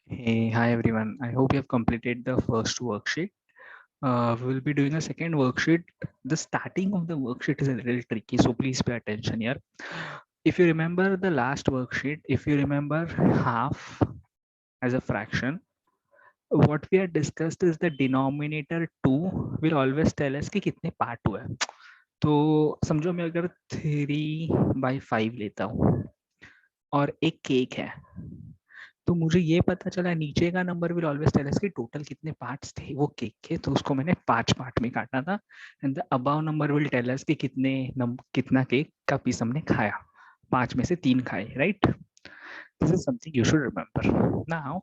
Hey, hi everyone. I hope you have completed the first worksheet. We will be doing a second worksheet. The starting of the worksheet is a little tricky, so please pay attention here. If you remember the last worksheet, if you remember half as a fraction, what we had discussed is the denominator 2 will always tell us कि कितने part हुए. तो समझो मैं अगर 3/5 लेता हूँ और एक केक है, तो मुझे ये पता चला नीचे का number will always tell us कि टोटल कितने पार्ट्स थे वो केक के, तो उसको मैंने 5 पार्ट में काटा था. And the above number will tell us कि कितना केक का पीस हमने खाया. 5 में से 3 खाए, right? This is something you should remember. Now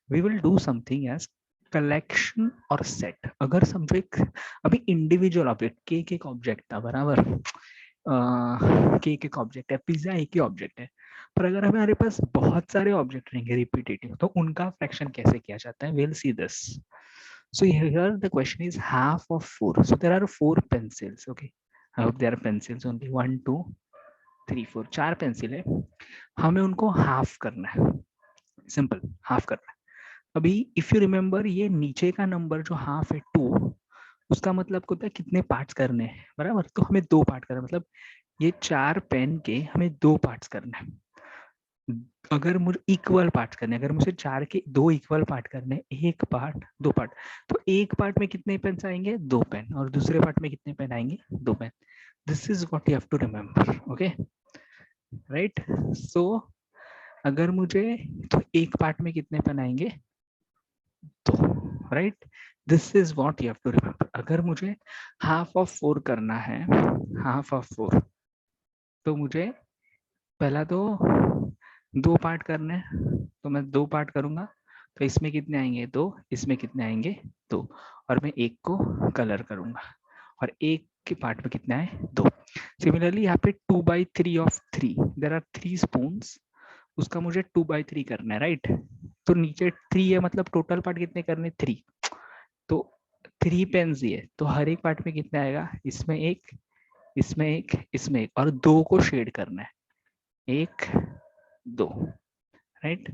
we will do something as collection और सेट. अगर समझो एक अभी इंडिविजुअल ऑब्जेक्ट, केक एक ऑब्जेक्ट था, बराबर. केक एक ऑब्जेक्ट है, पिज्जा एक ही ऑब्जेक्ट है. पर अगर हमारे पास बहुत सारे ऑब्जेक्ट रहेंगे रिपीटेटिव, तो उनका फ्रैक्शन कैसे किया जाता है? we'll see this. So here the question is half of 4. So there are 4 pencils. Okay, I hope there are pencils only. 1 2 3 4, 4 pencil है. हमें उनको हाफ करना है. सिंपल, हाफ करना है. अभी इफ यू रिमेंबर, ये नीचे का नंबर जो हाफ है 2, उसका मतलब होता है कितने पार्ट्स करने हैं, बराबर. तो हमें 2 पार्ट करना है, मतलब ये 4 पेन के हमें 2 पार्ट्स करना है. अगर मुझे इक्वल पार्ट करने, अगर मुझे 4 के 2 इक्वल पार्ट करने, एक पार्ट 2 पार्ट, तो एक पार्ट में कितने पेन आएंगे? 2 पेन. और दूसरे पार्ट में कितने पेन आएंगे? 2 pen. This is what you have to remember. Okay, right? So अगर मुझे, तो एक पार्ट में कितने पेन आएंगे? 2, right? This is what you have to remember. अगर मुझे हाफ ऑफ 4 करना है, हाफ ऑफ 4, तो मुझे पहला तो 2 पार्ट करने हैं, तो मैं 2 पार्ट करूंगा. तो इसमें कितने आएंगे? 2. इसमें कितने आएंगे? 2. और मैं एक को कलर करूंगा, और एक के पार्ट में कितने आए? 2. सिमिलरली यहाँ पे 2/3 ऑफ 3, देर आर 3 स्पून्स, उसका मुझे 2/3 करना है, राइट? तो नीचे 3 है, मतलब टोटल पार्ट कितने करने? 3. तो 3 पेन्स ये, तो हर एक पार्ट में कितने आएगा? इसमें एक, इसमें एक, इसमें एक, और 2 को शेड करना है. 1 2, right?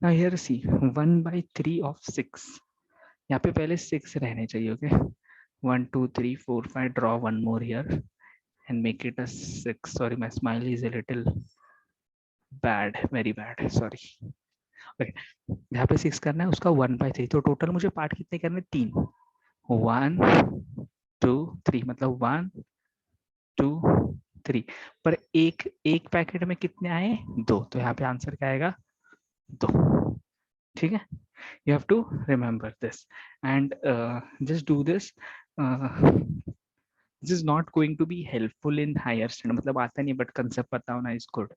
Now here see 1/3 of 6. यहाँ पे पहले 6 रहने चाहिए. Okay, 1 2 3 4 5, draw one more here and make it a 6. Sorry, my smile is a little bad, very bad, sorry. Okay, यहाँ पे 6 करना है, उसका 1/3. तो टोटल मुझे पार्ट कितने करने? 3. 1 2 3, मतलब 1 2 3. पर एक एक पैकेट में कितने आए? 2. तो यहाँ पे आंसर क्या आएगा? 2. ठीक है, you have to remember this. And just do this. This is not going to be helpful in higher standard, मतलब आता नहीं, but concept पता होना is good.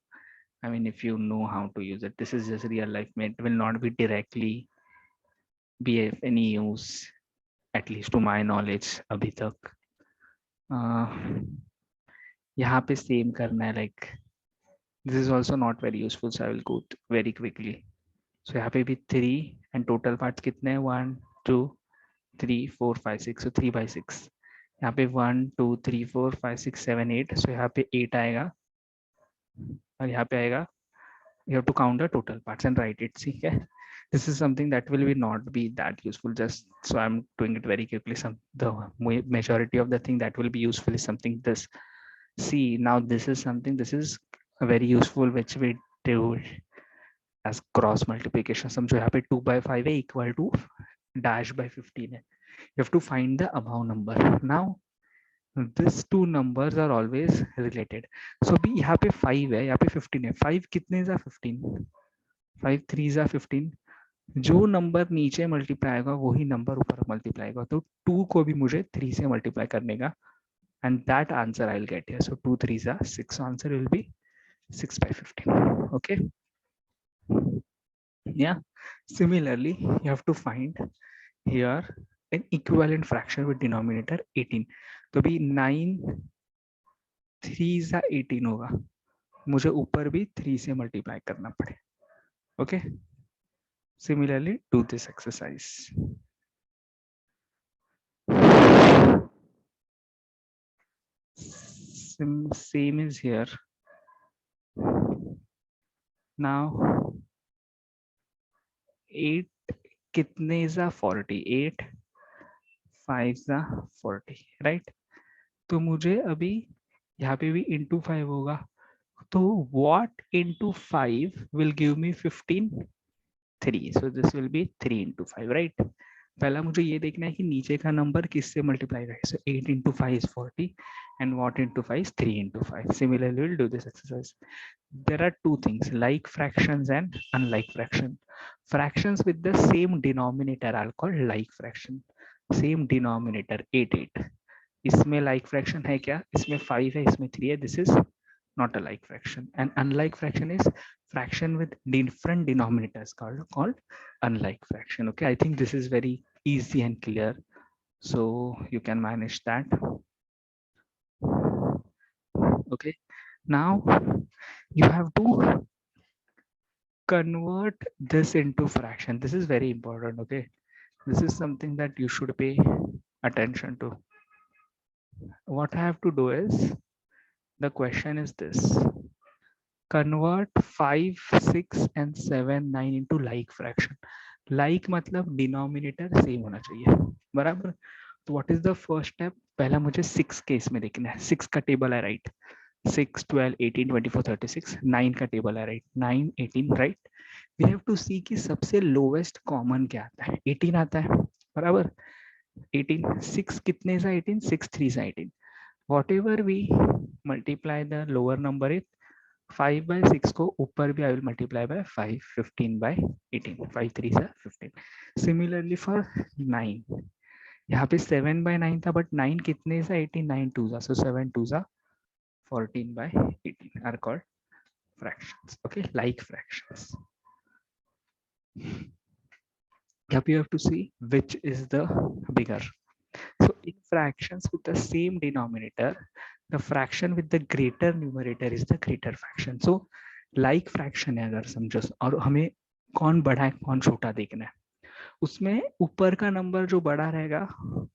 I mean, if you know how to use it, this is just real life. It will not be directly be of any use, at least to my knowledge अभी तक. यहाँ पे same करना है, like this is also not very useful, so I will go very quickly. So यहाँ पे भी 3, and total parts कितने हैं? 1 2 3 4 5 6, so 3/6. यहाँ पे 1 2 3 4 5 6 7 8, so यहाँ पे 8 आएगा, और यहाँ पे आएगा. You have to count the total parts and write it. ठीक है, this is something that will be not be that useful, just so I'm doing it very quickly. The majority of the thing that will be useful is something this. See, now this is something, this is very useful, which we do as cross multiplication. समझो यहाँ पे 2/5 है equal to -15 है. You have to find the above number. Now these two numbers are always related. So भी यहाँ पे 5 है, यहाँ पे 15 है. 5 कितने जा 15? 5 3 जा 15. जो नंबर नीचे मल्टीप्लाई होगा वही नंबर ऊपर मल्टीप्लाई होगा. तो 2 को भी मुझे 3 से मल्टीप्लाई करने का, and that answer I'll get here. So 2 3 are 6. Answer will be 6/15. Okay. Yeah. Similarly, you have to find here an equivalent fraction with denominator 18. तो भी 9 3 जा 18 होगा, मुझे ऊपर भी 3 से मल्टीप्लाई करना पड़े. Okay, similarly do this exercise. Same is here. Now 8 कितने जा 40, 8 5 जा 40, राइट। तो मुझे अभी यहाँ पे भी इंटू 5 होगा, तो what into 5 will give me 15, 3, so this will be 3 into 5, right। पहला मुझे ये देखना है कि नीचे का नंबर किससे मल्टीप्लाई करें, so 8 into 5 is 40 and what into 5 is 3 into 5। Similarly we'll do this exercise। There are two things, like fractions and unlike fraction। Fractions with the same denominator are called like fraction। Same denominator 8 8, इसमें like fraction है क्या, इसमें 5 है, इसमें 3 है, this is not a like fraction। And unlike fraction is fraction with different denominators called unlike fraction। Okay, I think this is very easy and clear, so you can manage that। Okay, now you have to convert this into fraction। This is very important। Okay, this is something that you should pay attention to। What I have to do is, the question is this, convert 5 6 and 7 9 into like fraction। like मतलब denominator same होना चाहिए, बराबर। तो what is the first step, पहला मुझे 6 case में देखना है, 6 का टेबल है, राइट। 6 12 18 24 36, 9 का टेबल है, right. 9 18, right. We have to see कि सबसे लोवेस्ट कॉमन क्या आता है, 18 आता है, बराबर। 18 6 कितने सा 18, 6 3 सा 18, whatever we multiply the lower number is 5 by 6 को ऊपर भी I will multiply by 5, 15 by 18, 5 3 सा 15। Similarly for 9, यहाँ पे 7 by 9 था, but 9 कितने सा 18, 9 2 सा, so 7 2 सा 14 by 18 are called fractions। Okay, like fractions। Here you have to see which is the bigger। So in fractions with the same denominator, the fraction with the greater numerator is the greater fraction। So like fraction है अगर समझो, और हमें कौन बड़ा है कौन छोटा देखना है, उसमें ऊपर का नंबर जो बड़ा रहेगा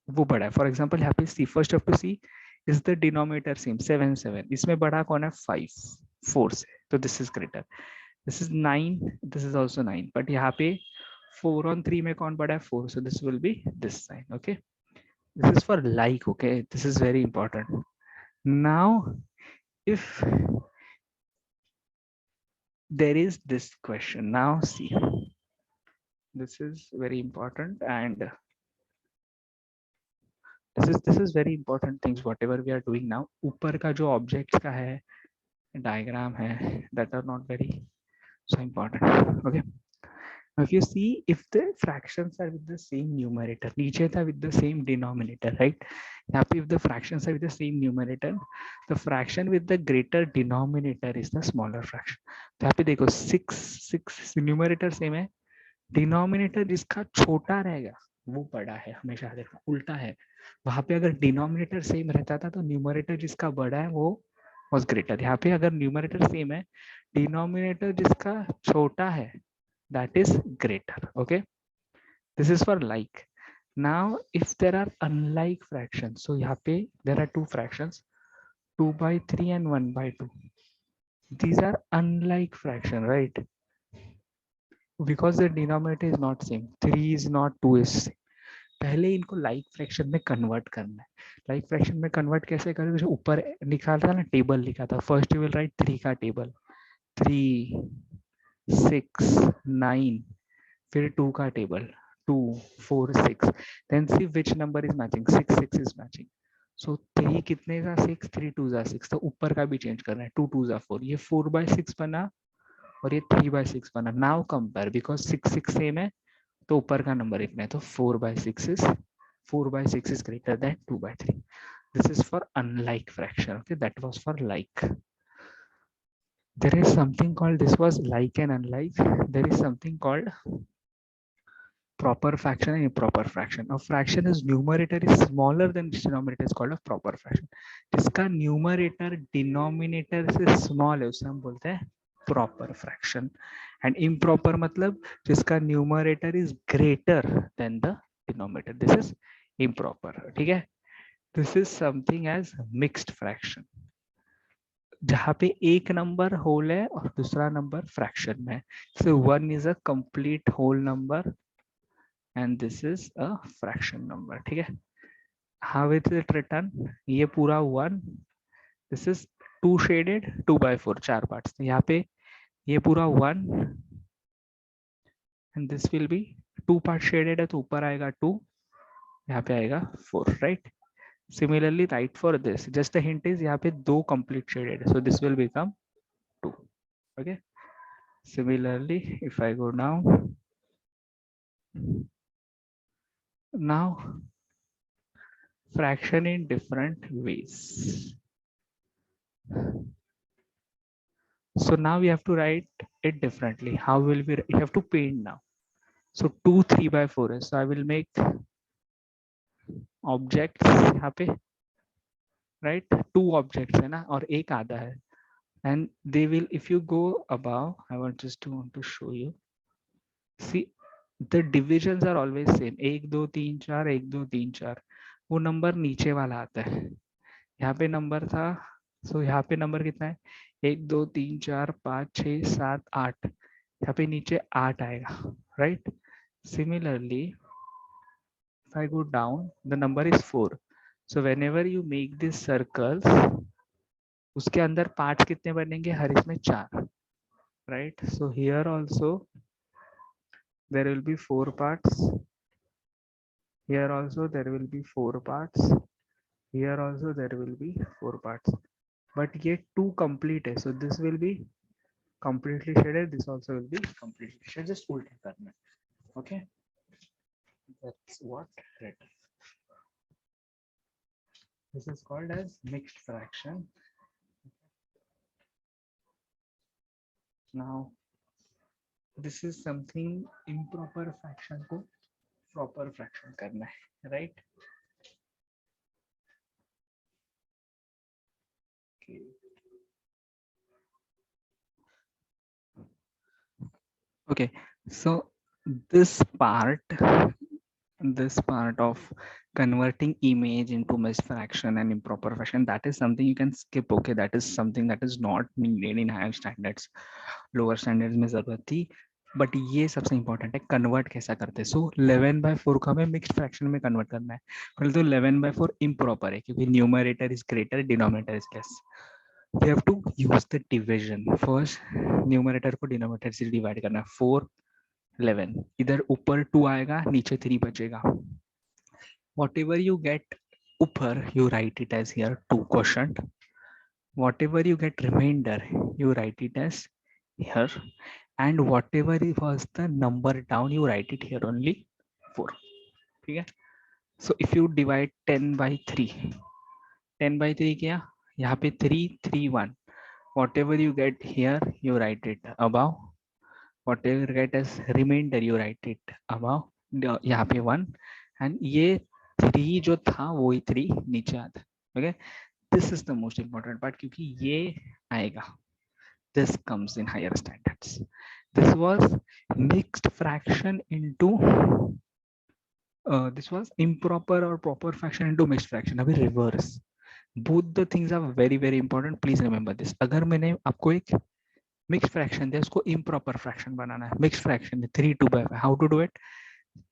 वो बड़ा है। फॉर एग्जांपल यहाँ पे see, first of to see is the denominator same 7 7, इसमें बड़ा कौन है 5 4 से, तो this is greater. This is 9, this is also 9, but यहाँ पे 4 on 3 में कौन बड़ा है 4, so this will be this sign। Okay, this is for like। Okay, this is very important। Now if there is this question, now see, this is very important, and this is very important things whatever we are doing now। ऊपर का जो objects का है diagram है, that are not very so important। Okay, if you see, if the fractions are with the same numerator, नीचे था with the same denominator, right। यहाँ पे if the fractions are with the same numerator, the fraction with the greater denominator is the smaller fraction। तो यहाँ पे देखो 6 6 numerator same है, denominator जिसका छोटा रहेगा वो बड़ा है, हमेशा देखना उल्टा है। वहां पे अगर डिनोमिनेटर सेम रहता था तो न्यूमरेटर जिसका बड़ा है वो was greater। यहाँ पे अगर न्यूमरेटर सेम है, डिनोमिनेटर जिसका छोटा है that is greater। Okay, this is for like। now if there are unlike fractions, so यहाँ पे there are two fractions, 2 by 3 and 1 by 2, these are unlike fraction, right, because the denominator is not same, 3 is not 2 is same। पहले इनको like fraction में convert करना है। Like fraction में convert कैसे करें, जो ऊपर निकाला था ना टेबल लिखा था, फर्स्ट यू विल राइट 3 का टेबल, 3 6 9, फिर 2 का table 2 4 6, then see which number is matching, 6 6 is matching. So 3 कितने का 6, 3 2 जा 6, तो ऊपर का भी चेंज करना है, 2 2 जा 4, ये 4 by 6 बना और ये 3 by 6 बना। नाउ कंपेयर, बिकॉज 6 6 सेम है तो ऊपर का नंबर इतना है, तो 4 by 6 is greater than 2 by 3। This is for unlike fraction। Okay, that was for like। There is something called, this was like and unlike, there is something called proper fraction and improper fraction। A fraction is numerator is smaller than its denominator is called a proper fraction। जिसका numerator denominator से small है उसे हम बोलते हैं proper fraction। and improper मतलब जिसका numerator is greater than the denominator, this is improper। ठीक है, this is something as mixed fraction। जहाँ पे एक नंबर होल है और दूसरा नंबर फ्रैक्शन में है. So 1 is a complete whole number and this is a fraction number. ठीक है. How is it written? ये पूरा 1, this is 2 shaded 2/4 4 parts. यहाँ पे ये पूरा 1 and this will be 2 part shaded है तो ऊपर आएगा 2, यहाँ पे आएगा 4, right? Similarly, write for this. Just a hint is यहाँ पे 2 complete shaded, so this will become 2. Okay. Similarly, if I go down, now fraction in different ways. So now we have to write it differently. How will we have to paint now? So 2 3/4 is. So I will make objects यहाँ पे, right? 2 objects है ना और एक आधा है. And they will, if you go above, I want to show you. See, the divisions are always same. 1 2 3 4 1 2 3 4. वो number नीचे वाला आता है. यहाँ पे नंबर था, सो यहाँ पे नंबर कितना है? 1 2 3 4 5 6 7 8. यहाँ पे नीचे 8 आएगा, right? Similarly, if I go down, the number is 4. So whenever you make these circles, उसके अंदर पार्ट्स कितने बनेंगे? हर इसमें 4, right? So here also there will be 4 parts. Here also there will be 4 parts. Here also there will be 4 parts. But yet 2 complete है. So this will be completely shaded. This also will be completely shaded. Just उल्टा करना. Okay. That's what it is. This is called as mixed fraction. Now, this is something improper fraction को proper fraction करना है, right? Okay. Okay, so this part of converting image into mixed fraction and improper fraction, that is something you can skip. Okay, that is something that is not needed in higher standards. Lower standards में जरूरत थी, but ये सबसे important है. Convert कैसा करते हैं? सो 11/4 को हमें मिक्स्ड फ्रैक्शन में कन्वर्ट करना है. पहले तो 11/4 इम्प्रॉपर है क्योंकि numerator is greater, denominator is less. We have to use the division. First numerator को डिनोमिनेटर से डिवाइड करना है. 4 11, इधर ऊपर 2 आएगा, नीचे 3 बचेगा. Whatever you get ऊपर, you write it as here 2 quotient. Whatever you get remainder, you write it as here, and whatever was the number down, you write it here only 4. ठीक है. So if you divide 10/3, 10/3 क्या? यहाँ पे 3 3 1. Whatever you get here, you write it above. Whatever you get as remainder, you write it above. यहाँ पे 1, and ये 3 जो था वही 3 नीचे आता है. Okay, this is the most important part क्योंकि ये आएगा. This comes in higher standards. This was mixed fraction into this was improper or proper fraction into mixed fraction. अभी reverse. Both the things are very very important. Please remember this. अगर मैंने आपको एक mixed fraction दिया, उसको improper fraction बनाना है. Mixed fraction 3 2/5. How to do it?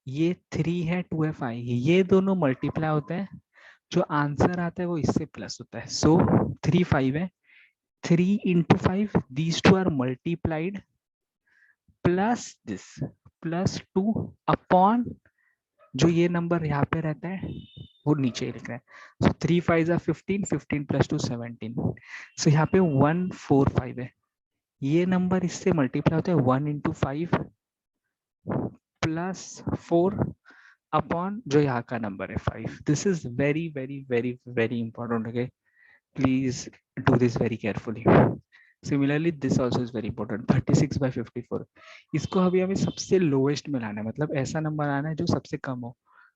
ये 3 है 2fi, ये दोनों मल्टीप्लाई होते हैं, जो आंसर आता है वो इससे प्लस होता है. सो 3 5 है, 3 into 5, these two are multiplied plus this plus 2 upon जो ये नंबर यहाँ पे रहता है वो नीचे लिख रहे हैं. सो 3 5 are 15, 15 plus 2 17. सो यहाँ पे 145 है, ये नंबर इससे मल्टीप्लाई होता है 1 into 5 plus 4 अपॉन जो यहाँ का नंबर है 5. This is very very very very important. Okay, please do this very carefully. Similarly this also is very important. 36/54, इसको अभी हमें सबसे लोएस्ट में लाना है, मतलब ऐसा नंबर आना है जो सबसे कम हो.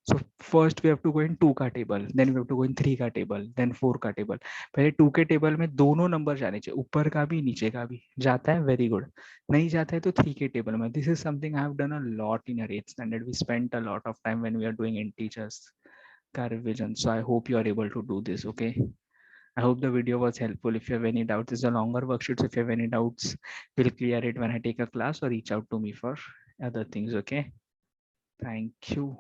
So first we have to go in 2 का table, then we have to go in 3 का टेबल, देन 4 का टेबल. पहले 2 के टेबल में दोनों नंबर जाने चाहिए, ऊपर का भी नीचे का भी. जाता है, वेरी गुड. नहीं जाता है तो 3 के टेबल में. This is something I have done a lot in your 8th standard. We spent a lot of time when we are doing integers का revision. So I hope you are able to do this. Okay, I hope the video was helpful. If you have any doubts, it's a longer worksheet. So if you have any doubts, we'll clear it when I take a class or reach out to me for other things. Okay. Thank you.